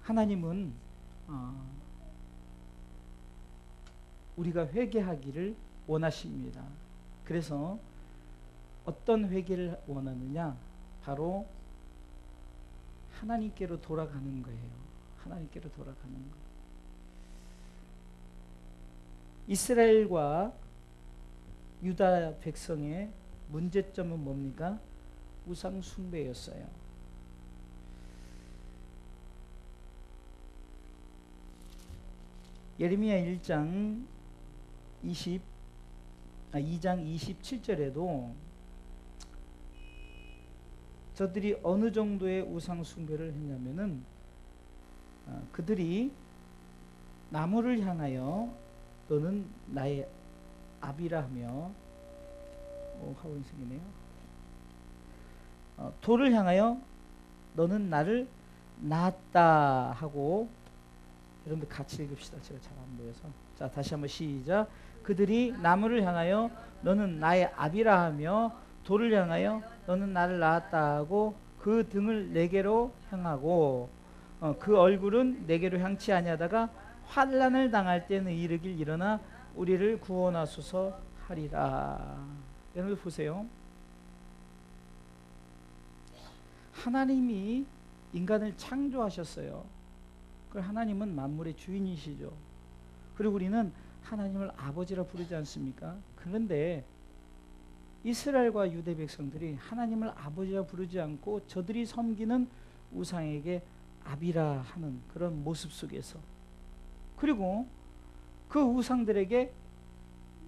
하나님은 우리가 회개하기를 원하십니다. 그래서 어떤 회개를 원하느냐? 바로 하나님께로 돌아가는 거예요. 하나님께로 돌아가는 거. 이스라엘과 유다 백성의 문제점은 뭡니까? 우상 숭배였어요. 예레미야 2장 27절에도 저들이 어느 정도의 우상 숭배를 했냐면은 그들이 나무를 향하여 너는 나의 아비라 하며 하원생이네요. 돌을 향하여 너는 나를 낳았다 하고, 여러분들 같이 읽읍시다. 제가 잘 안 보여서. 자, 다시 한번 시작. 그들이 나무를 향하여 너는 나의 아비라 하며 돌을 향하여 너는 나를 낳았다 하고 그 등을 내게로 향하고 그 얼굴은 내게로 향치 아니하다가 환난을 당할 때는 이르길 일어나 우리를 구원하소서 하리라. 여러분 보세요. 하나님이 인간을 창조하셨어요. 그 하나님은 만물의 주인이시죠. 그리고 우리는 하나님을 아버지라 부르지 않습니까? 그런데 이스라엘과 유대 백성들이 하나님을 아버지라 부르지 않고 저들이 섬기는 우상에게 아비라 하는 그런 모습 속에서, 그리고 그 우상들에게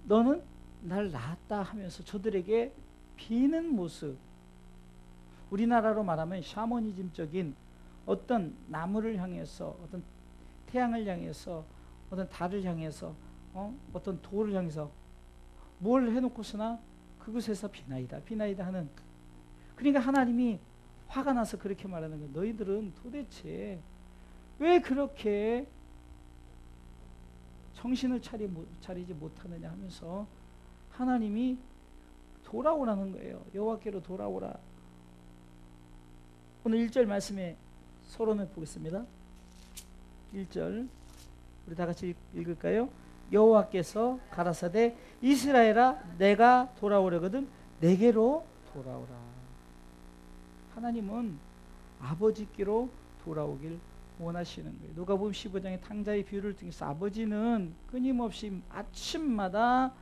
너는 날 낳았다 하면서 저들에게 비는 모습, 우리나라로 말하면 샤머니즘적인 어떤 나무를 향해서, 어떤 태양을 향해서, 어떤 달을 향해서, 어떤 돌을 향해서 뭘 해놓고서나 그곳에서 비나이다 비나이다 하는, 그러니까 하나님이 화가 나서 그렇게 말하는 거예요. 너희들은 도대체 왜 그렇게 정신을 차리지 못하느냐 하면서 하나님이 돌아오라는 거예요. 여호와께로 돌아오라. 오늘 1절 말씀에 서론을 보겠습니다. 1절 우리 다 같이 읽을까요? 여호와께서 가라사대 이스라엘아 내가 돌아오려거든 내게로 돌아오라. 하나님은 아버지께로 돌아오길 원하시는 거예요. 누가복음 15장의 탕자의 비유를 통해서 아버지는 끊임없이 아침마다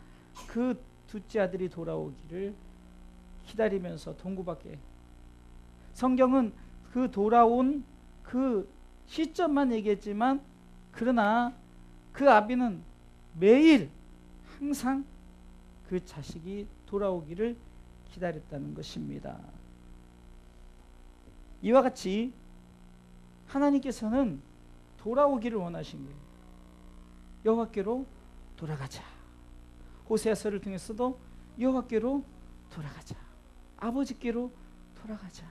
그 둘째 아들이 돌아오기를 기다리면서 동구밖에, 성경은 그 돌아온 그 시점만 얘기했지만 그러나 그 아비는 매일 항상 그 자식이 돌아오기를 기다렸다는 것입니다. 이와 같이 하나님께서는 돌아오기를 원하신 거예요. 여호와께로 돌아가자. 호세아서를 통해서도 여호와께로 돌아가자. 아버지께로 돌아가자.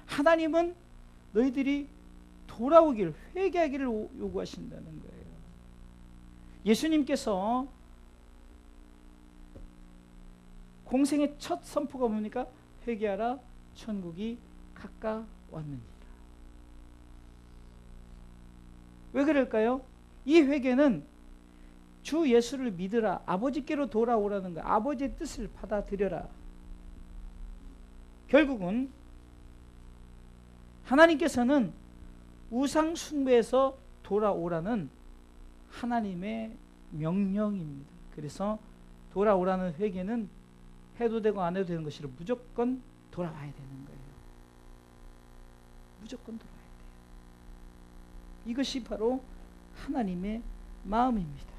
하나님은 너희들이 돌아오기를, 회개하기를 요구하신다는 거예요. 예수님께서 공생의 첫 선포가 뭡니까? 회개하라, 천국이 가까웠느니라. 왜 그럴까요? 이 회개는 주 예수를 믿으라, 아버지께로 돌아오라는 거야. 아버지의 뜻을 받아들여라. 결국은 하나님께서는 우상 숭배에서 돌아오라는 하나님의 명령입니다. 그래서 돌아오라는 회개는 해도 되고 안 해도 되는 것이 아니라 무조건 돌아와야 되는 거예요. 무조건 돌아와야 돼요. 이것이 바로 하나님의 마음입니다.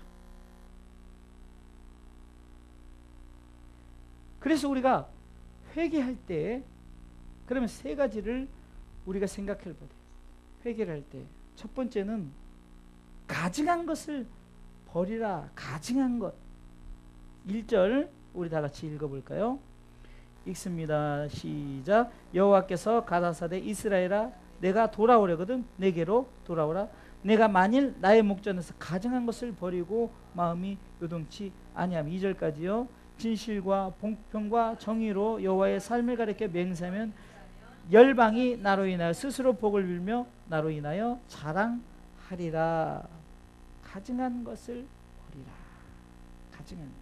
그래서 우리가 회개할 때 그러면 세 가지를 우리가 생각해 보세요. 회개를 할 때 첫 번째는 가증한 것을 버리라. 가증한 것. 1절 우리 다 같이 읽어볼까요? 읽습니다. 시작. 여호와께서 가라사대 이스라엘아 내가 돌아오려거든 내게로 돌아오라. 내가 만일 나의 목전에서 가증한 것을 버리고 마음이 요동치 아니하면. 2절까지요. 진실과 봉평과 정의로 여호와의 삶을 가리켜 맹세하면 열방이 나로 인하여 스스로 복을 빌며 나로 인하여 자랑하리라. 가증한 것을 버리라. 가증한 것.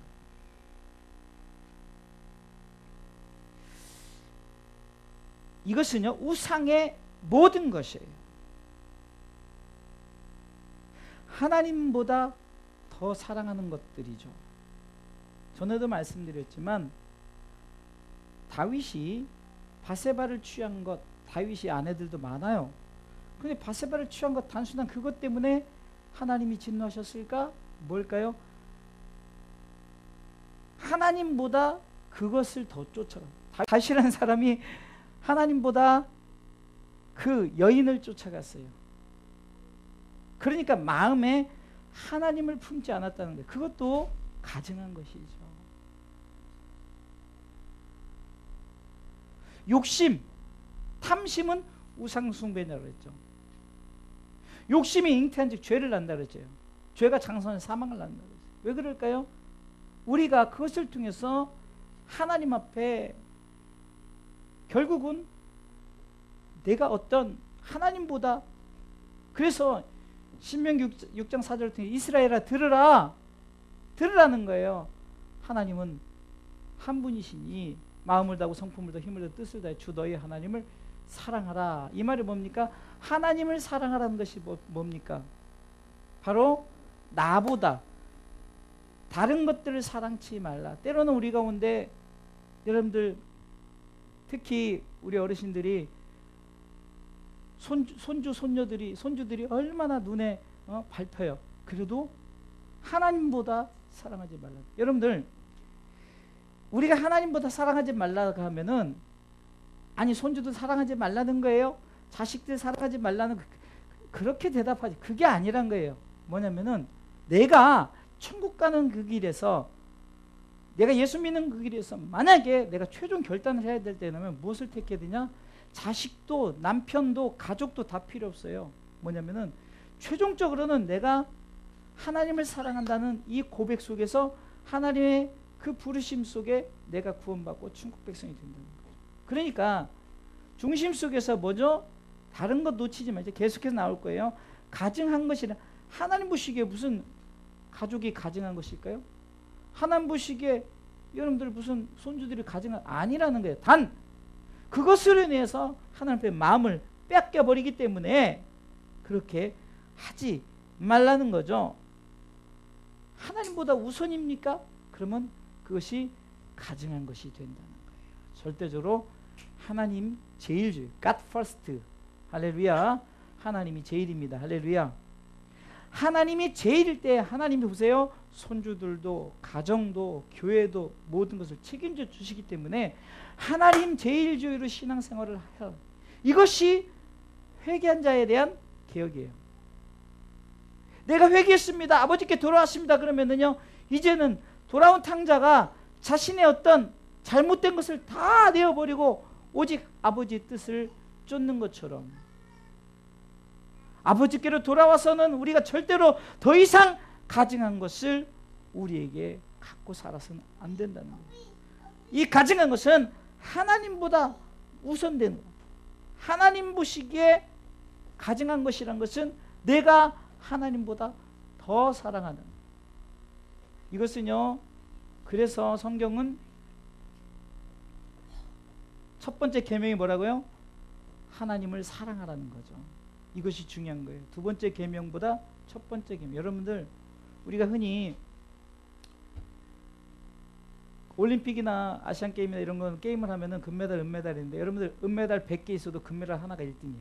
이것은요, 우상의 모든 것이에요. 하나님보다 더 사랑하는 것들이죠. 전에도 말씀드렸지만 다윗이 바세바를 취한 것, 다윗이 아내들도 많아요. 그런데 바세바를 취한 것 단순한 그것 때문에 하나님이 진노하셨을까? 뭘까요? 하나님보다 그것을 더 쫓아가. 다윗이라는 사람이 하나님보다 그 여인을 쫓아갔어요. 그러니까 마음에 하나님을 품지 않았다는 거예요. 그것도 가증한 것이죠. 욕심, 탐심은 우상숭배냐고 했죠. 욕심이 잉태한 즉 죄를 낳는다 그랬죠. 죄가 장성한 사망을 낳는다 그랬어요. 왜 그럴까요? 우리가 그것을 통해서 하나님 앞에 결국은 내가 어떤 하나님보다, 그래서 신명기 6장 4절을 통해 이스라엘아 들으라는 거예요. 하나님은 한 분이시니 마음을 다하고 성품을 다하고 힘을 다하고 뜻을 다해 주 너희 하나님을 사랑하라. 이 말이 뭡니까? 하나님을 사랑하라는 것이 뭡니까? 바로 나보다 다른 것들을 사랑치 말라. 때로는 우리 가운데 여러분들, 특히 우리 어르신들이 손주들이 얼마나 눈에 밟혀요. 그래도 하나님보다 사랑하지 말라. 여러분들, 우리가 하나님보다 사랑하지 말라고 하면은, 아니 손주도 사랑하지 말라는 거예요? 자식들 사랑하지 말라는, 그렇게 대답하지. 그게 아니란 거예요. 뭐냐면은 내가 천국 가는 그 길에서, 내가 예수 믿는 그 길에서 만약에 내가 최종 결단을 해야 될 때는 무엇을 택해야 되냐? 자식도 남편도 가족도 다 필요 없어요. 뭐냐면은 최종적으로는 내가 하나님을 사랑한다는 이 고백 속에서 하나님의 그 부르심 속에 내가 구원받고 천국 백성이 된다는 거예요. 그러니까 중심 속에서 뭐죠? 다른 것 놓치지 말자. 계속해서 나올 거예요. 가증한 것이라. 하나님 보시기에 무슨 가족이 가증한 것일까요? 하나님 보시기에 여러분들 무슨 손주들이 가증한, 아니라는 거예요. 단 그것으로 인해서 하나님 앞에 마음을 뺏겨버리기 때문에 그렇게 하지 말라는 거죠. 하나님보다 우선입니까? 그러면 그것이 가증한 것이 된다는 거예요. 절대적으로 하나님 제일주의, God first. 할렐루야. 하나님이 제일입니다. 할렐루야. 하나님이 제일일 때 하나님이 보세요. 손주들도 가정도 교회도 모든 것을 책임져 주시기 때문에 하나님 제일주의로 신앙생활을 해요. 이것이 회개한 자에 대한 개혁이에요. 내가 회개했습니다. 아버지께 돌아왔습니다. 그러면은요, 이제는 돌아온 탕자가 자신의 어떤 잘못된 것을 다 내어버리고 오직 아버지의 뜻을 쫓는 것처럼, 아버지께로 돌아와서는 우리가 절대로 더 이상 가증한 것을 우리에게 갖고 살아서는 안 된다는 거예요. 이 가증한 것은 하나님보다 우선된 것. 하나님 보시기에 가증한 것이란 것은 내가 하나님보다 더 사랑하는 것. 이것은요, 그래서 성경은 첫 번째 계명이 뭐라고요? 하나님을 사랑하라는 거죠. 이것이 중요한 거예요. 두 번째 계명보다 첫 번째 계명. 여러분들, 우리가 흔히 올림픽이나 아시안게임이나 이런 건 게임을 하면은 금메달, 은메달인데, 여러분들 은메달 100개 있어도 금메달 하나가 1등이에요.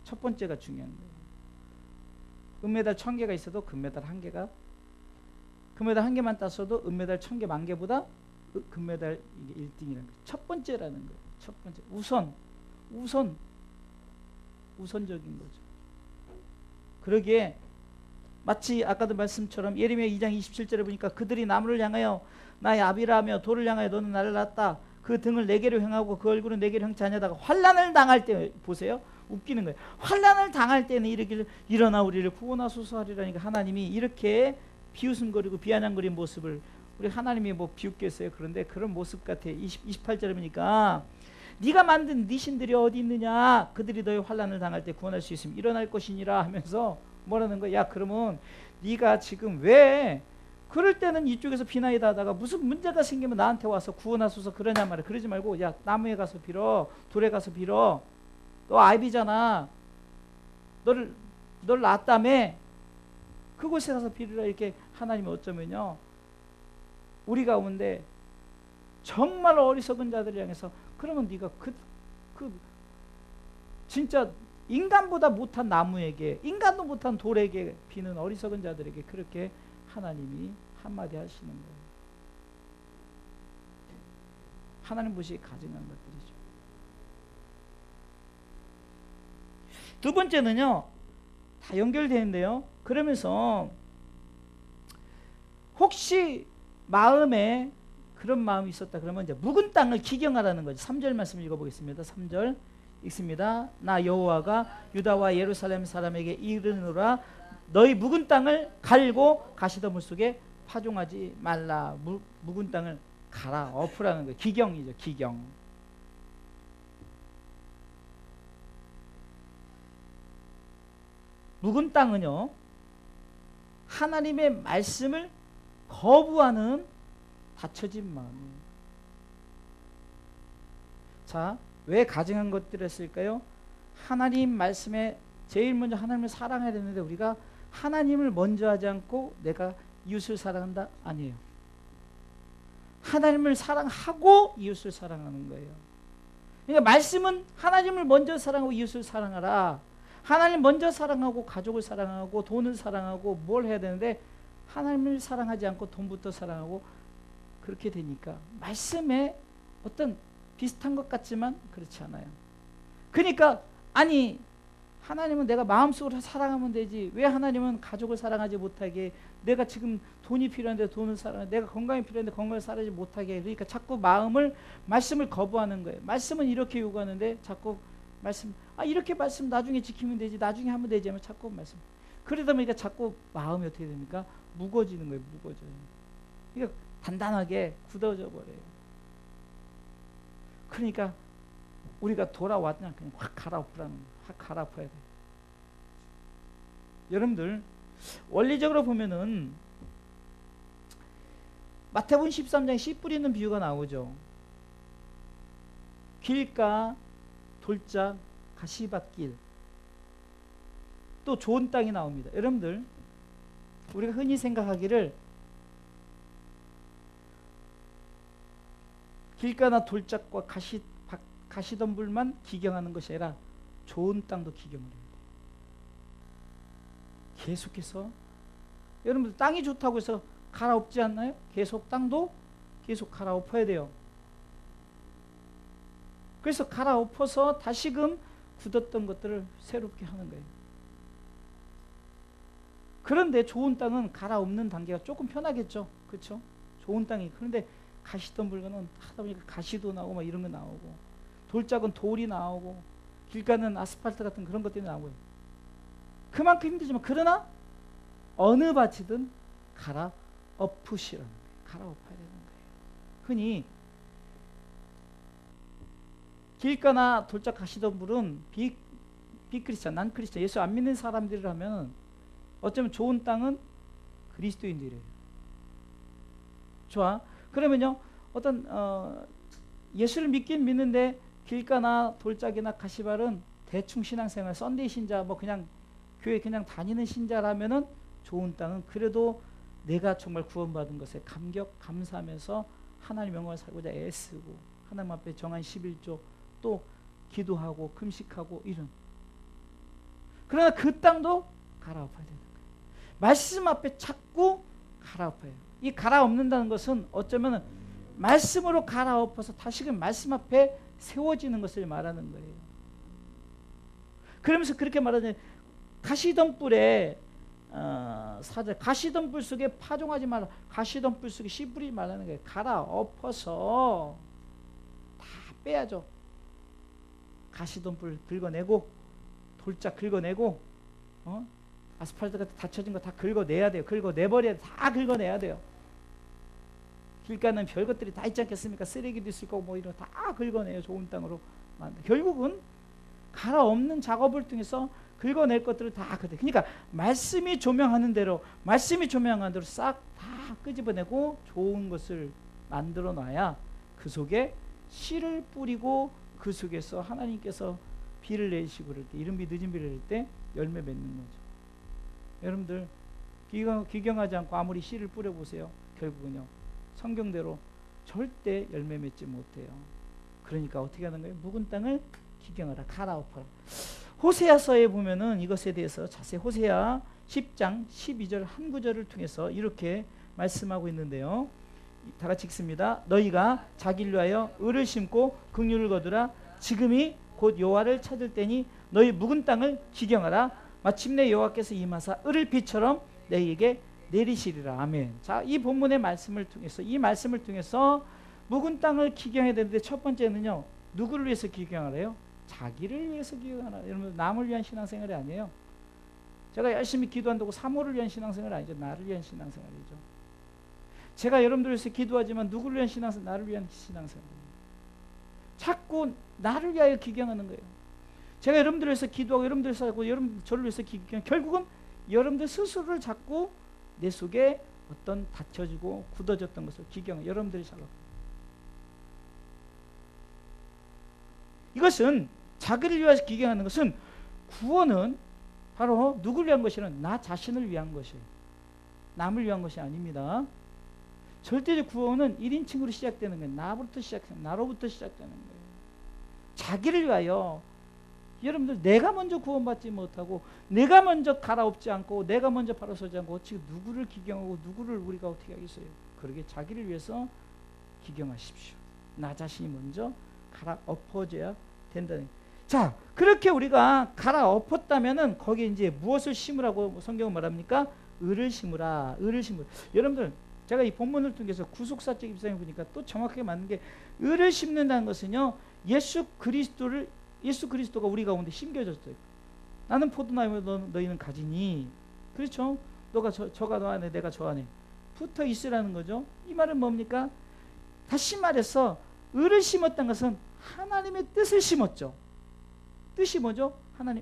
첫 번째가 중요한 거예요. 은메달 1000개가 있어도 금메달 1개가, 금메달 1개만 땄어도 은메달 1000개, 10,000개보다 금메달 이게 1등이라는 거예요. 첫 번째라는 거예요. 첫 번째. 우선적인 거죠. 그러기에 마치 아까도 말씀처럼 예레미야 2장 27절에 보니까 그들이 나무를 향하여 나의 아비라 하며 돌을 향하여 너는 나를 낳았다. 그 등을 내게로 향하고 그 얼굴은 내게로 향치 아니하다가 환난을 당할 때, 보세요. 웃기는 거예요. 환난을 당할 때는 이르기를 일어나 우리를 구원하소서 하리라니까 하나님이 이렇게 비웃음거리고 비아냥거린 모습을 우리 하나님이 뭐 비웃겠어요. 그런데 그런 모습 같아. 28절에 보니까 네가 만든 네 신들이 어디 있느냐? 그들이 너희 환난을 당할 때 구원할 수 있으면 일어날 것이니라 하면서 뭐라는 거야? 야, 그러면 네가 지금 왜 그럴 때는 이쪽에서 비나이다 하다가 무슨 문제가 생기면 나한테 와서 구원하소서 그러냐 말이야. 그러지 말고 야, 나무에 가서 빌어, 돌에 가서 빌어. 너 아이비잖아. 널 낳았다며. 그곳에 가서 빌으라. 이렇게 하나님이 어쩌면요, 우리 가운데 정말 어리석은 자들을 향해서 그러면 네가 진짜 인간보다 못한 나무에게, 인간도 못한 돌에게 비는 어리석은 자들에게 그렇게 하나님이 한마디 하시는 거예요. 하나님 무시 가증한 것들이죠. 두 번째는요, 다 연결되는데요. 그러면서 혹시 마음에 그런 마음이 있었다 그러면 이제 묵은 땅을 기경하라는 거죠. 3절 말씀 읽어보겠습니다. 3절 읽습니다. 나 여호와가 유다와 예루살렘 사람에게 이르노라. 너희 묵은 땅을 갈고 가시덤불 속에 파종하지 말라. 묵은 땅을 갈아 엎으라는 거예요. 기경이죠. 기경. 묵은 땅은요, 하나님의 말씀을 거부하는 닫혀진 마음이에요. 자, 왜 가증한 것들이었을까요? 하나님 말씀에 제일 먼저 하나님을 사랑해야 되는데 우리가 하나님을 먼저 하지 않고 내가 이웃을 사랑한다? 아니에요. 하나님을 사랑하고 이웃을 사랑하는 거예요. 그러니까 말씀은 하나님을 먼저 사랑하고 이웃을 사랑하라. 하나님 먼저 사랑하고 가족을 사랑하고 돈을 사랑하고 뭘 해야 되는데 하나님을 사랑하지 않고 돈부터 사랑하고 그렇게 되니까 말씀에 어떤 비슷한 것 같지만 그렇지 않아요. 그러니까 아니 하나님은 내가 마음속으로 사랑하면 되지 왜 하나님은 가족을 사랑하지 못하게, 내가 지금 돈이 필요한데 돈을 사랑하게, 내가 건강이 필요한데 건강을 사랑하지 못하게. 그러니까 자꾸 말씀을 거부하는 거예요. 말씀은 이렇게 요구하는데 자꾸 말씀, 이렇게 말씀 나중에 지키면 되지, 나중에 하면 되지 하면 자꾸 말씀. 그러다 보니까 자꾸 마음이 어떻게 됩니까? 무거워지는 거예요. 무거워져요. 그러니까 단단하게 굳어져 버려요. 그러니까 우리가 돌아왔냐 그냥 확 갈아엎으라는 거예요. 확 갈아엎어야 돼요. 여러분들 원리적으로 보면은 마태복음 13장에 씨 뿌리는 비유가 나오죠. 길가, 돌짝, 가시밭길, 또 좋은 땅이 나옵니다. 여러분들 우리가 흔히 생각하기를 길가나 돌짝과 가시덤불만 기경하는 것이 아니라 좋은 땅도 기경을 해야 돼요. 계속해서 여러분들 땅이 좋다고 해서 갈아엎지 않나요? 계속 땅도 계속 갈아엎어야 돼요. 그래서 갈아엎어서 다시금 굳었던 것들을 새롭게 하는 거예요. 그런데 좋은 땅은 갈아엎는 단계가 조금 편하겠죠. 그렇죠? 좋은 땅이. 그런데 가시덤불은 하다 보니까 가시도 나오고 막 이런 거 나오고, 돌짝은 돌이 나오고, 길가는 아스팔트 같은 그런 것들이 나오고요. 그만큼 힘들지만 그러나 어느 밭이든 갈아엎으시라는 거예요. 갈아엎어야 되는 거예요. 흔히 길가나 돌짝 가시덤불은 비크리스찬, 난 크리스찬, 예수 안 믿는 사람들이라면 어쩌면 좋은 땅은 그리스도인들이에요. 좋아. 그러면요, 어떤 예수를 믿긴 믿는데 길가나 돌짝이나 가시밭은 대충 신앙생활, 썬데이 신자, 뭐 그냥 교회 그냥 다니는 신자라면은 좋은 땅은 그래도 내가 정말 구원받은 것에 감사하면서 하나님 영광을 살고자 애쓰고 하나님 앞에 정한 11조 또 기도하고 금식하고 이런. 그러나 그 땅도 갈아엎어야 되는 거예요. 말씀 앞에 자꾸 갈아엎어요. 이 갈아엎는다는 것은 어쩌면 말씀으로 갈아엎어서 다시금 말씀 앞에 세워지는 것을 말하는 거예요. 그러면서 그렇게 말하는 가시덤불에 사절, 가시덤불 속에 파종하지 말라. 가시덤불 속에 씨 뿌리지 말라는 거예요. 갈아엎어서 다 빼야죠. 가시덤불 긁어내고 돌짝 긁어내고 아스팔트 같은 닫혀진 거 다 긁어내야 돼요. 긁어내버려야 돼요. 다 긁어내야 돼요. 길가는 별것들이 다 있지 않겠습니까? 쓰레기도 있을 거고 뭐 이런 거 다 긁어내요. 좋은 땅으로 만들. 결국은 갈아엎는 작업을 통해서 긁어낼 것들을 다 그대. 그러니까 말씀이 조명하는 대로 싹 다 끄집어내고 좋은 것을 만들어 놔야 그 속에 씨를 뿌리고 그 속에서 하나님께서 비를 내리시고 그럴 때, 이른 비 늦은 비를 내릴 때 열매 맺는 거죠. 여러분들 기경하지 않고 아무리 씨를 뿌려보세요. 결국은요, 성경대로 절대 열매 맺지 못해요. 그러니까 어떻게 하는 거예요? 묵은 땅을 기경하라, 갈아엎어라. 호세아서에 보면은 이것에 대해서 자세히 호세아 10장 12절 한 구절을 통해서 이렇게 말씀하고 있는데요. 다 같이 읽습니다. 너희가 자기를 위하여 의를 심고 긍휼을 거두라. 지금이 곧 여호와를 찾을 때니 너희 묵은 땅을 기경하라. 마침내 여호와께서 임하사 을을 비처럼 너희에게 내리시리라. 아멘. 자, 이 본문의 말씀을 통해서, 이 말씀을 통해서 묵은 땅을 기경해야 되는데, 첫 번째는요, 누구를 위해서 기경하래요? 자기를 위해서 기경하라. 여러분, 남을 위한 신앙생활이 아니에요. 제가 열심히 기도한다고 사모를 위한 신앙생활이 아니죠. 나를 위한 신앙생활이죠. 제가 여러분들을 위해서 기도하지만 누구를 위한 신앙생활? 나를 위한 신앙생활입니다. 자꾸 나를 위하여 기경하는 거예요. 제가 여러분들을 위해서 기도하고 여러분들을 위해서 하고 여러분 저를 위해서 기경, 결국은 여러분들 스스로를 자꾸 내 속에 어떤 닫혀지고 굳어졌던 것을 기경, 여러분들이 잘하고, 이것은 자기를 위해서 기경하는 것은, 구원은 바로 누구를 위한 것이란 나 자신을 위한 것이에요. 남을 위한 것이 아닙니다. 절대적 구원은 1인칭으로 시작되는 거예요. 나로부터 시작되는 거예요. 자기를 위하여. 여러분들, 내가 먼저 구원받지 못하고 내가 먼저 갈아엎지 않고 내가 먼저 바로 서지 않고 지금 누구를 기경하고 누구를 우리가 어떻게 하겠어요? 그러게 자기를 위해서 기경하십시오. 나 자신이 먼저 갈아엎어져야 된다는 거예요. 자, 그렇게 우리가 갈아엎었다면은 거기에 이제 무엇을 심으라고 성경은 말합니까? 의를 심으라. 의를 심으라. 여러분들, 제가 이 본문을 통해서 구속사적 입장에 보니까 또 정확하게 맞는 게, 의를 심는다는 것은요, 예수 그리스도가 우리 가운데 심겨졌어요. 나는 포도나무, 너희는 가지니. 그렇죠? 너가 저가 너 안에, 내가 저 안에 붙어 있으라는 거죠. 이 말은 뭡니까? 다시 말해서 의를 심었다는 것은 하나님의 뜻을 심었죠. 뜻이 뭐죠?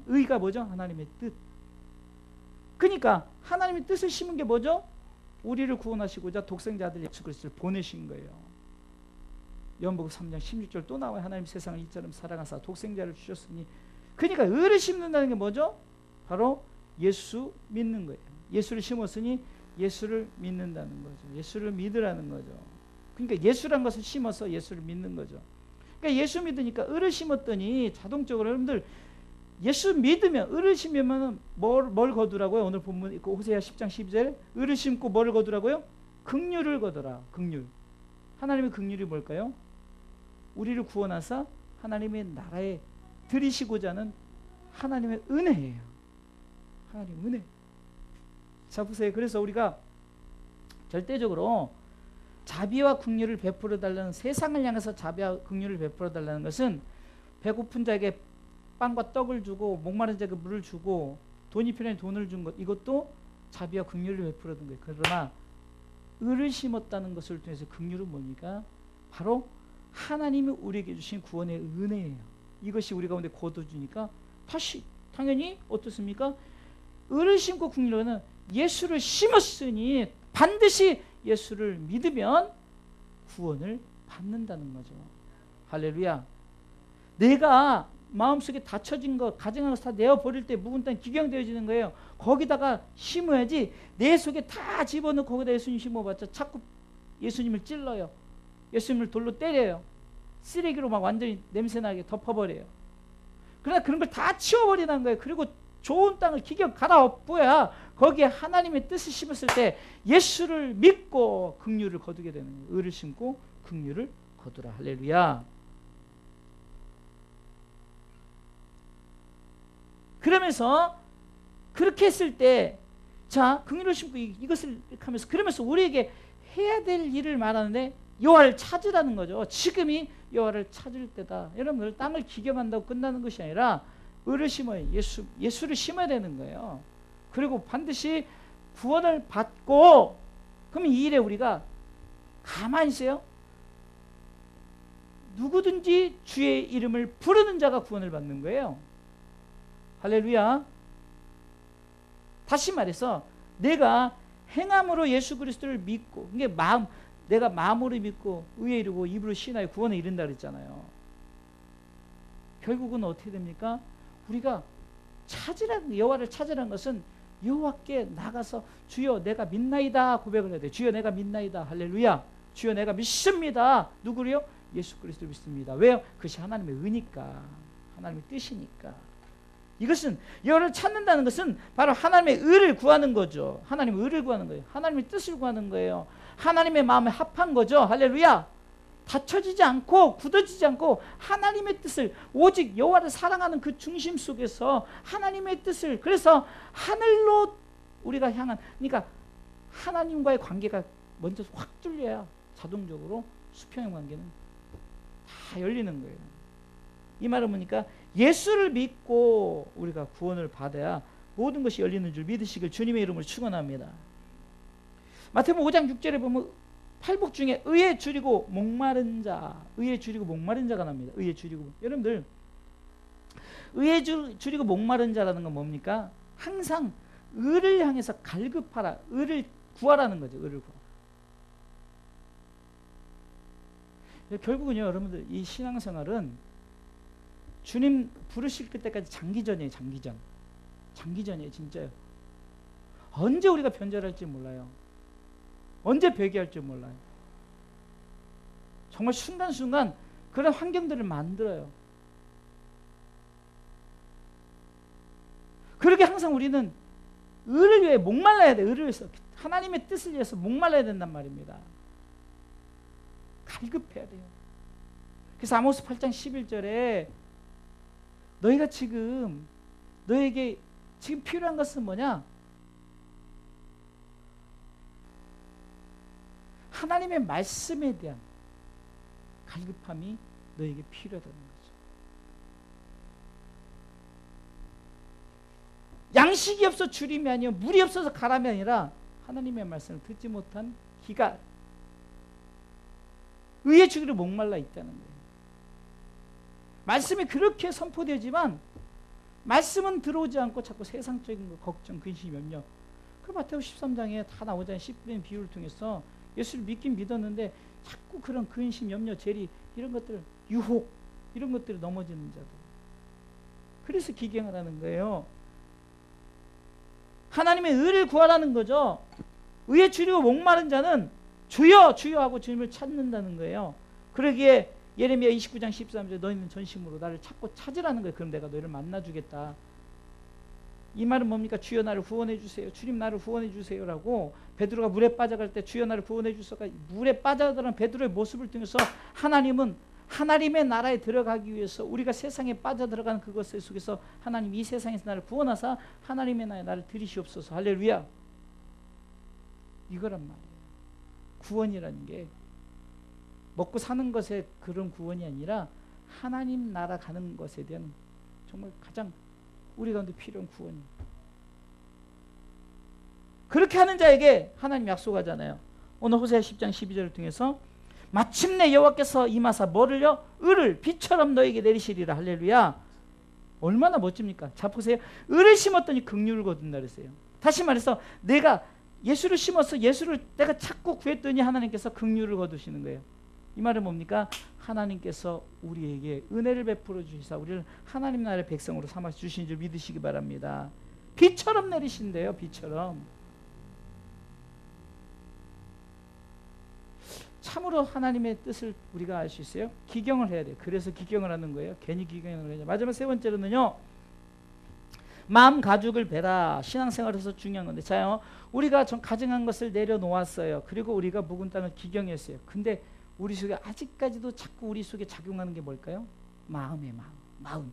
의가 뭐죠? 하나님의 뜻. 그러니까 하나님의 뜻을 심은 게 뭐죠? 우리를 구원하시고자 독생자들 예수 그리스도를 보내신 거예요. 요한복음 3장 16절 또 나와요. 하나님 세상을 이처럼 사랑하사 독생자를 주셨으니. 그러니까 의를 심는다는 게 뭐죠? 바로 예수 믿는 거예요. 예수를 심었으니 예수를 믿는다는 거죠. 예수를 믿으라는 거죠. 그러니까 예수란 것을 심어서 예수를 믿는 거죠. 그러니까 예수 믿으니까 의를 심었더니 자동적으로, 여러분들, 예수 믿으면, 의를 심으면 뭘 거두라고요? 오늘 본문 호세아 10장 12절, 의를 심고 뭘 거두라고요? 긍휼을 거두라. 긍휼. 하나님의 긍휼이 뭘까요? 우리를 구원하사 하나님의 나라에 들이시고자 하는 하나님의 은혜예요. 하나님의 은혜. 자, 보세요. 그래서 우리가 절대적으로 자비와 긍휼을 베풀어 달라는, 세상을 향해서 자비와 긍휼을 베풀어 달라는 것은 배고픈 자에게 빵과 떡을 주고 목마른 자에게 물을 주고 돈이 필요한 돈을 준 것, 이것도 자비와 긍휼을 베풀어 준 거예요. 그러나 의를 심었다는 것을 통해서 긍휼은 뭡니까? 바로 하나님이 우리에게 주신 구원의 은혜예요. 이것이 우리 가운데 거둬주니까 다시 당연히 어떻습니까? 의를 심고 긍휼은 예수를 심었으니 반드시 예수를 믿으면 구원을 받는다는 거죠. 할렐루야. 내가 마음속에 닫혀진 것, 가증한 것을 다 내어버릴 때 묵은 땅 기경되어지는 거예요. 거기다가 심어야지. 내 속에 다 집어넣고 거기다 예수님 심어봤자 자꾸 예수님을 찔러요. 예수님을 돌로 때려요. 쓰레기로 막 완전히 냄새나게 덮어버려요. 그러나 그런 걸 다 치워버리는 거예요. 그리고 좋은 땅을 기경 갈아엎어야 거기에 하나님의 뜻을 심었을 때 예수를 믿고 긍휼을 거두게 되는 거예요. 의를 심고 긍휼을 거두라. 할렐루야. 그러면서 그렇게 했을 때, 자, 긍휼을 심고 이것을 이렇게 하면서, 그러면서 우리에게 해야 될 일을 말하는데 여호와를 찾으라는 거죠. 지금이 여호와를 찾을 때다. 여러분들, 땅을 기경한다고 끝나는 것이 아니라 의를 심어야, 예수를 심어야 되는 거예요. 그리고 반드시 구원을 받고, 그럼 이 일에 우리가 가만히 있어요. 누구든지 주의 이름을 부르는 자가 구원을 받는 거예요. 할렐루야. 다시 말해서 내가 행함으로 예수 그리스도를 믿고, 이게 내가 마음으로 믿고 의에 이르고 입으로 신하여 구원에 이른다 그랬잖아요. 결국은 어떻게 됩니까? 우리가 여호와를 찾으라는 것은 여호와께 나가서 주여 내가 믿나이다 고백을 해야 돼. 주여 내가 믿나이다. 할렐루야. 주여 내가 믿습니다. 누구를요? 예수 그리스도를 믿습니다. 왜요? 그것이 하나님의 의니까, 하나님의 뜻이니까. 이것은 여호와를 찾는다는 것은 바로 하나님의 의를 구하는 거죠. 하나님의 의를 구하는 거예요. 하나님의 뜻을 구하는 거예요. 하나님의 마음에 합한 거죠. 할렐루야. 다쳐지지 않고 굳어지지 않고 하나님의 뜻을, 오직 여호와를 사랑하는 그 중심 속에서 하나님의 뜻을, 그래서 하늘로 우리가 향한, 그러니까 하나님과의 관계가 먼저 확 뚫려야 자동적으로 수평의 관계는 다 열리는 거예요. 이 말은 뭐니까 예수를 믿고 우리가 구원을 받아야 모든 것이 열리는 줄 믿으시길 주님의 이름으로 축원합니다. 마태복음 5장 6절에 보면 팔복 중에 의에 줄이고 목마른 자, 의에 줄이고 목마른 자가 납니다. 의에 줄이고. 여러분들 의에 줄이고 목마른 자라는 건 뭡니까? 항상 의를 향해서 갈급하라, 의를 구하라는 거죠. 의를 구하라. 결국은요, 여러분들 이 신앙생활은 주님 부르실 때까지 장기전이에요. 장기전이에요. 진짜요. 언제 우리가 변절할지 몰라요. 언제 회개할지 몰라요. 정말 순간순간 그런 환경들을 만들어요. 그렇게 항상 우리는 의를 위해 목말라야 돼. 의를 위해서, 하나님의 뜻을 위해서 목말라야 된단 말입니다. 갈급해야 돼요. 그래서 아모스 8장 11절에 너에게 지금 필요한 것은 뭐냐? 하나님의 말씀에 대한 갈급함이 너에게 필요하다는 거죠. 양식이 없어 주림이 아니요 물이 없어서 가람이 아니라 하나님의 말씀을 듣지 못한 기가 의에 주기로 목말라 있다는 거예요. 말씀이 그렇게 선포되지만 말씀은 들어오지 않고 자꾸 세상적인 거, 걱정, 근심, 염려. 그 마태복음 13장에 다 나오잖아요. 10분의 비유를 통해서 예수를 믿긴 믿었는데 자꾸 그런 근심, 염려, 재리 이런 것들, 유혹 이런 것들이 넘어지는 자들. 그래서 기경하라는 거예요. 하나님의 의를 구하라는 거죠. 의에 줄이고 목마른 자는 주여 주여 하고 주님을 찾는다는 거예요. 그러기에 예레미야 29장 13절 너희는 전심으로 나를 찾으라는 거예요. 그럼 내가 너희를 만나주겠다. 이 말은 뭡니까? 주여 나를 구원해 주세요. 주님 나를 구원해 주세요라고 베드로가 물에 빠져갈 때 주여 나를 구원해 주소서. 물에 빠져들어간 베드로의 모습을 통해서 하나님은 하나님의 나라에 들어가기 위해서 우리가 세상에 빠져들어가는 그것 속에서 하나님 이 세상에서 나를 구원하사 하나님의 나라를 들이시옵소서. 할렐루야. 이거란 말이에요. 구원이라는 게 먹고 사는 것의 그런 구원이 아니라 하나님 나라 가는 것에 대한 정말 가장 우리 가운데 필요한 구원입니다. 그렇게 하는 자에게 하나님 약속하잖아요. 오늘 호세아 10장 12절을 통해서 마침내 여호와께서 임하사 뭐를요? 을을 비처럼 너에게 내리시리라. 할렐루야. 얼마나 멋집니까? 자 보세요. 을을 심었더니 긍휼을 거둔다 그랬어요. 다시 말해서 내가 예수를 심어서 예수를 내가 찾고 구했더니 하나님께서 긍휼을 거두시는 거예요. 이 말은 뭡니까? 하나님께서 우리에게 은혜를 베풀어 주시사 우리를 하나님 나라의 백성으로 삼아 주신 줄 믿으시기 바랍니다. 비처럼 내리신대요. 비처럼. 참으로 하나님의 뜻을 우리가 알 수 있어요? 기경을 해야 돼요. 그래서 기경을 하는 거예요. 괜히 기경을 하냐. 마지막 세 번째로는요. 마음 가죽을 베라. 신앙생활에서 중요한 건데 자요. 우리가 가증한 것을 내려놓았어요. 그리고 우리가 묵은 땅을 기경했어요. 근데 우리 속에 아직까지도 자꾸 우리 속에 작용하는 게 뭘까요? 마음의 마음.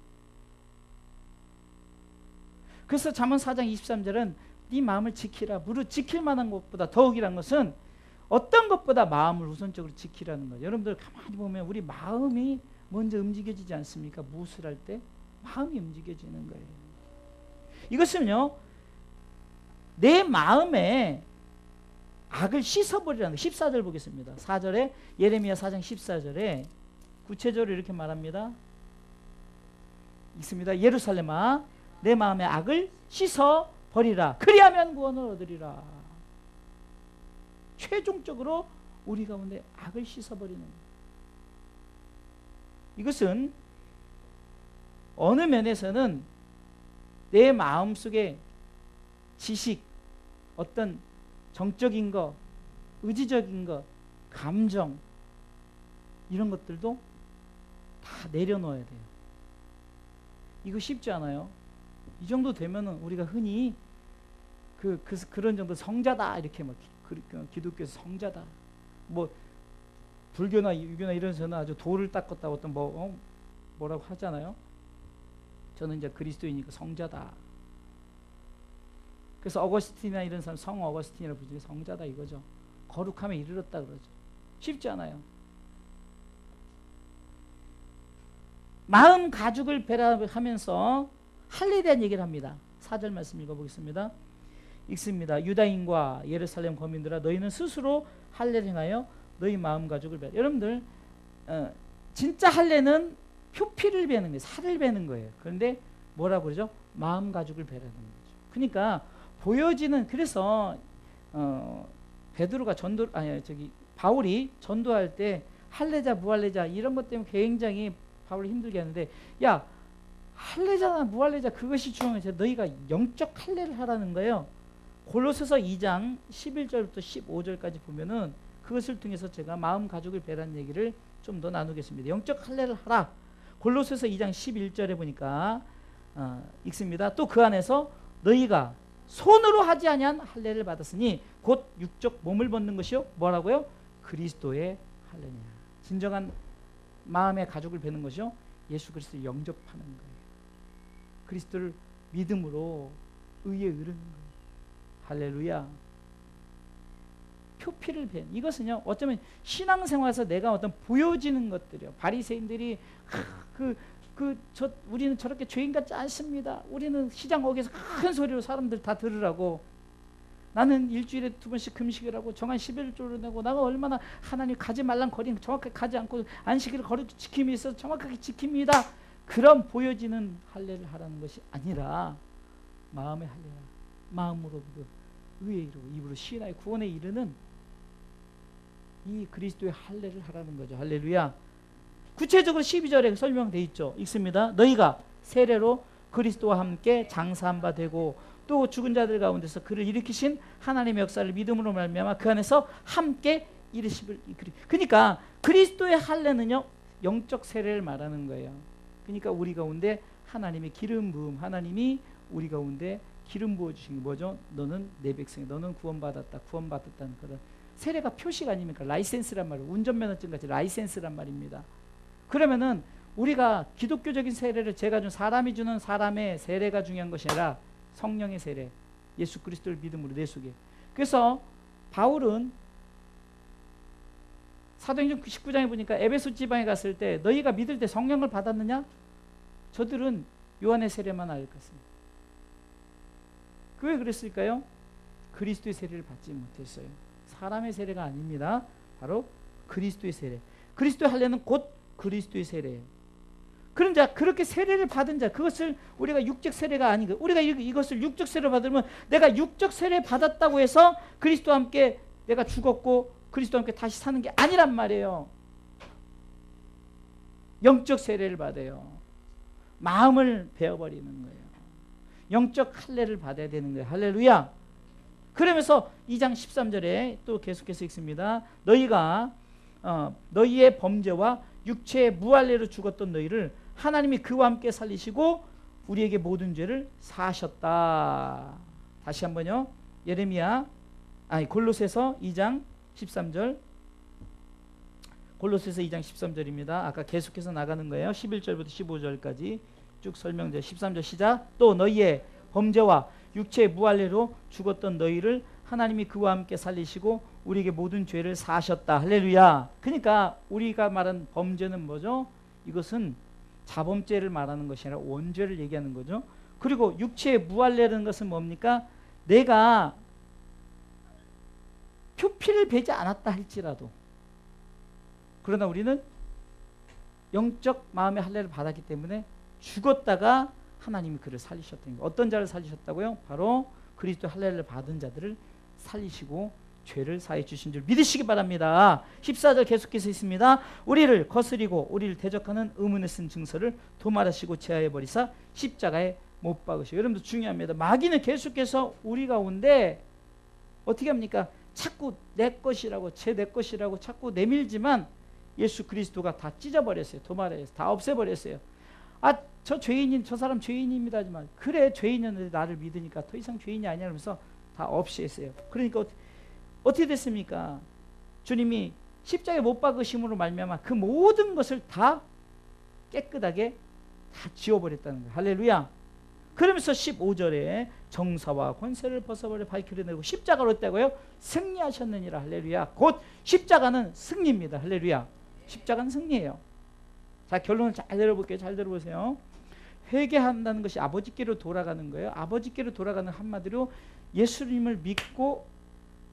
그래서 잠언 4장 23절은 네 마음을 지키라. 무릇 지킬 만한 것보다 더욱이란 것은 어떤 것보다 마음을 우선적으로 지키라는 거예요. 여러분들 가만히 보면 우리 마음이 먼저 움직여지지 않습니까? 무엇을 할 때? 마음이 움직여지는 거예요. 이것은요. 내 마음에 악을 씻어버리라는 거예요. 14절 보겠습니다. 4절에 예레미야 4장 14절에 구체적으로 이렇게 말합니다. 있습니다. 예루살렘아 내 마음의 악을 씻어버리라. 그리하면 구원을 얻으리라. 최종적으로 우리 가운데 악을 씻어버리는 거예요. 이것은 어느 면에서는 내 마음속에 지식, 어떤 정적인 것, 의지적인 것, 감정 이런 것들도 다 내려놓아야 돼요. 이거 쉽지 않아요. 이 정도 되면은 우리가 흔히 그런 정도 성자다 이렇게 막 기독교에서 성자다. 뭐 불교나 유교나 이런 데서는 아주 돌을 닦았다고 어떤 뭐라고 하잖아요. 저는 이제 그리스도이니까 성자다. 그래서 어거스틴이나 이런 사람 성 어거스틴이라고 부르죠. 성자다 이거죠. 거룩함에 이르렀다 그러죠. 쉽지 않아요. 마음 가죽을 배라하면서 할례에 대한 얘기를 합니다. 4절 말씀 읽어보겠습니다. 읽습니다. 유다인과 예루살렘 거민들아 너희는 스스로 할례를 행하여 너희 마음 가죽을 베라. 여러분들 진짜 할례는 표피를 베는 거예요. 살을 베는 거예요. 그런데 뭐라고 그러죠? 마음 가죽을 베라는 거죠. 그러니까 보여지는 그래서 베드로가 바울이 전도할 때 할례자 무할례자 이런 것 때문에 굉장히 바울을 힘들게 하는데 야 할례자나 무할례자 그것이 중요한 거예요. 너희가 영적 할례를 하라는 거예요. 골로새서 2장 11절부터 15절까지 보면은 그것을 통해서 제가 마음 가죽을 베라는 얘기를 좀 더 나누겠습니다. 영적 할례를 하라. 골로새서 2장 11절에 보니까 읽습니다. 또 그 안에서 너희가 손으로 하지 아니한 할례를 받았으니 곧 육적 몸을 벗는 것이요 뭐라고요? 그리스도의 할례냐. 진정한 마음의 가죽을 베는 것이요 예수 그리스도를 영접하는 거예요. 그리스도를 믿음으로 의에 이르는 거예요. 할렐루야. 표피를 벤 이것은요 어쩌면 신앙생활에서 내가 어떤 보여지는 것들이요. 바리새인들이 우리는 저렇게 죄인 같지 않습니다. 우리는 시장 거기서 큰 소리로 사람들 다 들으라고. 나는 일주일에 2번씩 금식을 하고 정한 11조를 내고 나가 얼마나 하나님 가지 말란 거리는 정확하게 가지 않고 안식일을 거룩히 지킴이 있어서 정확하게 지킵니다. 그런 보여지는 할례를 하라는 것이 아니라 마음의 할례라. 마음으로 의에 이르고 입으로 시인하여 구원에 이르는 이 그리스도의 할례를 하라는 거죠. 할렐루야. 구체적으로 12절에 설명되어 있죠. 읽습니다. 너희가 세례로 그리스도와 함께 장사한 바 되고 또 죽은 자들 가운데서 그를 일으키신 하나님의 역사를 믿음으로 말미암아 그 안에서 함께 이르심을 그러니까 그리스도의 할례는요 영적 세례를 말하는 거예요. 그러니까 우리 가운데 하나님의 기름 부음, 하나님이 우리 가운데 기름 부어 주신 게 뭐죠? 너는 내 백성이, 너는 구원받았다, 구원받았다는 그런 세례가 표시가 아닙니까? 라이센스란 말이에요. 운전면허증 같이 라이센스란 말입니다. 그러면은 우리가 기독교적인 세례를 제가 준 사람이 주는 사람의 세례가 중요한 것이 아니라 성령의 세례, 예수 그리스도를 믿음으로 내 속에. 그래서 바울은 사도행전 19장에 보니까 에베소 지방에 갔을 때 너희가 믿을 때 성령을 받았느냐? 저들은 요한의 세례만 알겠습니다. 왜 그랬을까요? 그리스도의 세례를 받지 못했어요. 사람의 세례가 아닙니다. 바로 그리스도의 세례. 그리스도의 할례는 곧 그리스도의 세례예요. 그런 자, 그렇게 세례를 받은 자, 그것을 우리가 육적 세례가 아니고 우리가 이것을 육적 세례를 받으면 내가 육적 세례 받았다고 해서 그리스도와 함께 내가 죽었고 그리스도와 함께 다시 사는 게 아니란 말이에요. 영적 세례를 받아요. 마음을 베어버리는 거예요. 영적 할례를 받아야 되는 거예요. 할렐루야. 그러면서 2장 13절에 또 계속해서 읽습니다. 너희가 너희의 범죄와 육체의 무할례로 죽었던 너희를 하나님이 그와 함께 살리시고 우리에게 모든 죄를 사하셨다. 다시 한번요. 골로새서 2장 13절. 골로새서 2장 13절입니다. 아까 계속해서 나가는 거예요. 11절부터 15절까지 쭉 설명돼. 13절 시작. 또 너희의 범죄와 육체의 무할례로 죽었던 너희를 하나님이 그와 함께 살리시고 우리에게 모든 죄를 사하셨다. 할렐루야. 그러니까 우리가 말한 범죄는 뭐죠? 이것은 자범죄를 말하는 것이 아니라 원죄를 얘기하는 거죠. 그리고 육체의 무할례라는 것은 뭡니까? 내가 표피를 베지 않았다 할지라도, 그러나 우리는 영적 마음의 할례를 받았기 때문에 죽었다가 하나님이 그를 살리셨다는 거예요. 어떤 자를 살리셨다고요? 바로 그리스도 할례를 받은 자들을 살리시고 죄를 사해 주신 줄 믿으시기 바랍니다. 14절 계속해서 있습니다. 우리를 거스리고 우리를 대적하는 의문에 쓴 증서를 도말하시고 제하해 버리사 십자가에 못 박으시고. 여러분들 중요합니다. 마귀는 계속해서 우리 가운데 어떻게 합니까? 자꾸 내 것이라고, 내 것이라고 자꾸 내밀지만 예수 그리스도가 다 찢어버렸어요. 도말해서 다 없애버렸어요. 아, 저 죄인인, 저 사람 죄인입니다 하지만, 그래 죄인이었는데 나를 믿으니까 더 이상 죄인이 아니야 하면서 다 없애했어요. 그러니까 어떻게 됐습니까? 주님이 십자가에 못 박으심으로 말미암아 그 모든 것을 다 깨끗하게 다 지워버렸다는 거예요. 할렐루야. 그러면서 15절에 정사와 권세를 벗어버려 밝히려내고 십자가로 했다고요? 승리하셨느니라. 할렐루야. 곧 십자가는 승리입니다. 할렐루야. 십자가는 승리예요. 자, 결론을 잘 들어볼게요. 잘 들어보세요. 회개한다는 것이 아버지께로 돌아가는 거예요. 아버지께로 돌아가는, 한마디로 예수님을 믿고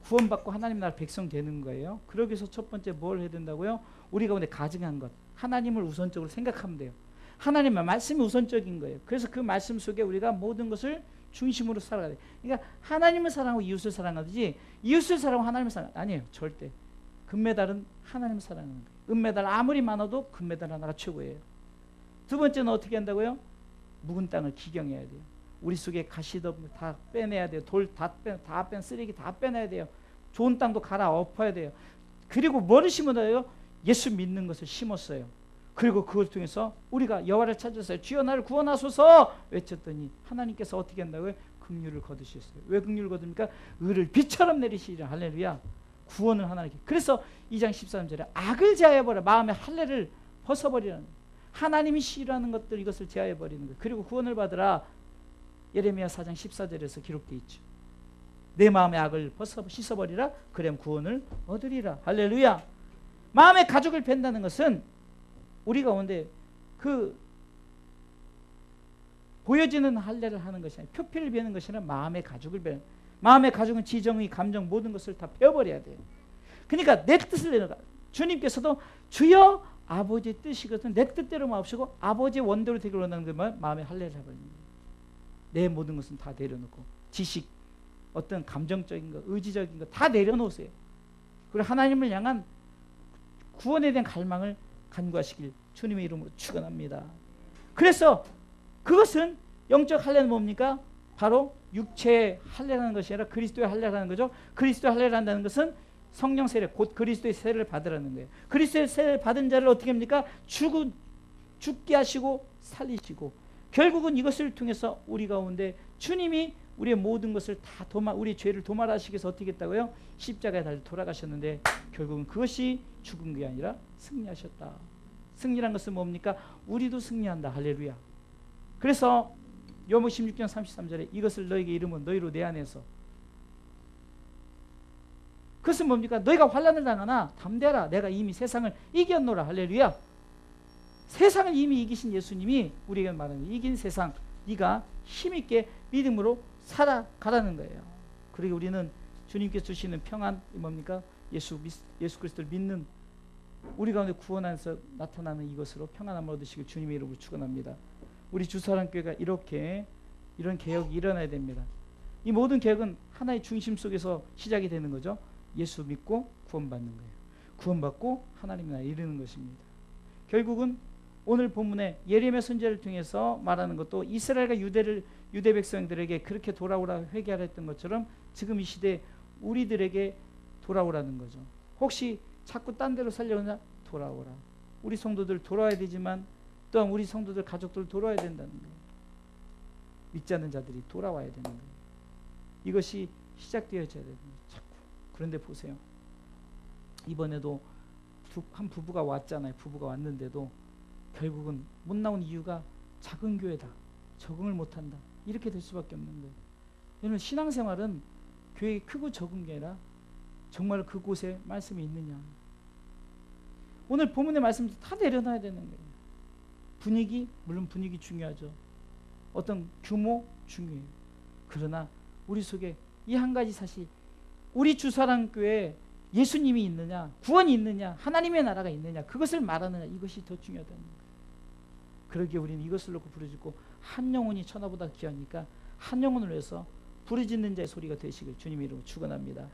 구원받고 하나님 나라 백성 되는 거예요. 그러기 위해서 첫 번째 뭘 해야 된다고요? 우리 가운데 가증한 것, 하나님을 우선적으로 생각하면 돼요. 하나님의 말씀이 우선적인 거예요. 그래서 그 말씀 속에 우리가 모든 것을 중심으로 살아가야 돼요. 그러니까 하나님을 사랑하고 이웃을 사랑하듯이, 이웃을 사랑하고 하나님을 사랑, 아니에요. 절대. 금메달은 하나님을 사랑하는 거예요. 은메달 아무리 많아도 금메달 하나가 최고예요. 두 번째는 어떻게 한다고요? 묵은 땅을 기경해야 돼요. 우리 속에 가시덤 다 빼내야 돼요. 돌 다 빼, 쓰레기 다 빼내야 돼요. 좋은 땅도 갈아 엎어야 돼요. 그리고 뭐를 심어야, 예수 믿는 것을 심었어요. 그리고 그걸 통해서 우리가 여호와를 찾았어요. 주여 나를 구원하소서 외쳤더니 하나님께서 어떻게 한다고요? 긍휼을 거두셨어요. 왜 긍휼을 거둡니까? 의를 비처럼 내리시리라. 할렐루야. 구원을 하나님께. 그래서 2장 13절에 악을 제하여버려 마음의 할례를 벗어버리라는 거예요. 하나님이 싫어하는 것들, 이것을 제하여버리는 거예요. 그리고 구원을 받으라. 예레미야 4장 14절에서 기록되어 있죠. 내 마음의 악을 씻어버리라. 그럼 구원을 얻으리라. 할렐루야. 마음의 가죽을 뺀다는 것은 우리 가운데 그 보여지는 할례를 하는 것이 아니라, 표피를 베는 것이 아니라 마음의 가죽을 베는, 마음의 가죽은 지정의, 감정, 모든 것을 다 베어버려야 돼요. 그러니까 내 뜻을 내려가. 주님께서도 주여 아버지의 뜻이거든 내 뜻대로 마옵시고 아버지의 원대로 되기를 원하는 그 마음의 할례를 해버리는 거예요. 내 모든 것은 다 내려놓고, 지식, 어떤 감정적인 것, 의지적인 것 다 내려놓으세요. 그리고 하나님을 향한 구원에 대한 갈망을 간구하시길 주님의 이름으로 축원합니다. 그래서 그것은 영적 할례는 뭡니까? 바로 육체의 할례라는 것이 아니라 그리스도의 할례라는 거죠. 그리스도의 할례를 한다는 것은 성령 세례, 곧 그리스도의 세례를 받으라는 거예요. 그리스도의 세례를 받은 자를 어떻게 합니까? 죽게 하시고 살리시고, 결국은 이것을 통해서 우리 가운데 주님이 우리의 모든 것을 다 우리 죄를 도말하시기 위해서 어떻게 했다고요? 십자가에 달려 돌아가셨는데 결국은 그것이 죽은 게 아니라 승리하셨다. 승리란 것은 뭡니까? 우리도 승리한다. 할렐루야. 그래서 요모 16장 33절에 이것을 너에게 이름은 너희로 내 안에서. 그것은 뭡니까? 너희가 환난을 당하나 담대하라. 내가 이미 세상을 이겼노라. 할렐루야. 세상을 이미 이기신 예수님이 우리에게 말하는, 이긴 세상 네가 힘있게 믿음으로 살아가라는 거예요. 그리고 우리는 주님께서 주시는 평안이 뭡니까? 예수 그리스도를 믿는 우리 가운데 구원 안에서 나타나는 이것으로 평안함을 얻으시길 주님의 이름으로 축원합니다. 우리 주사랑교회가 이런 개혁이 일어나야 됩니다. 이 모든 개혁은 하나의 중심 속에서 시작이 되는 거죠. 예수 믿고 구원받는 거예요. 구원받고 하나님 나라에 이르는 것입니다. 결국은 오늘 본문에 예레미야 선지자를 통해서 말하는 것도 이스라엘과 유대 백성들에게 그렇게 돌아오라 회개하라 했던 것처럼 지금 이 시대에 우리들에게 돌아오라는 거죠. 혹시 자꾸 딴 데로 살려오냐? 돌아오라. 우리 성도들 돌아와야 되지만 또한 우리 성도들 가족들 돌아와야 된다는 거예요. 믿지 않는 자들이 돌아와야 되는 거예요. 이것이 시작되어져야 됩니다. 자꾸. 그런데 보세요. 이번에도 한 부부가 왔잖아요. 부부가 왔는데도 결국은 못 나온 이유가 작은 교회다. 적응을 못한다. 이렇게 될 수밖에 없는 거예요. 여러분, 신앙생활은 교회 크고 적은 게 아니라 정말 그곳에 말씀이 있느냐. 오늘 본문의 말씀도 다 내려놔야 되는 거예요. 분위기, 물론 분위기 중요하죠. 어떤 규모 중요해요. 그러나 우리 속에 이 한 가지 사실, 우리 주사랑교회 예수님이 있느냐, 구원이 있느냐, 하나님의 나라가 있느냐, 그것을 말하느냐, 이것이 더 중요하다는 거예요. 그러기에 우리는 이것을 놓고 부르짖고 한 영혼이 천하보다 귀하니까 한 영혼을 위해서 부르짖는 자의 소리가 되시길 주님 이름으로 축원합니다.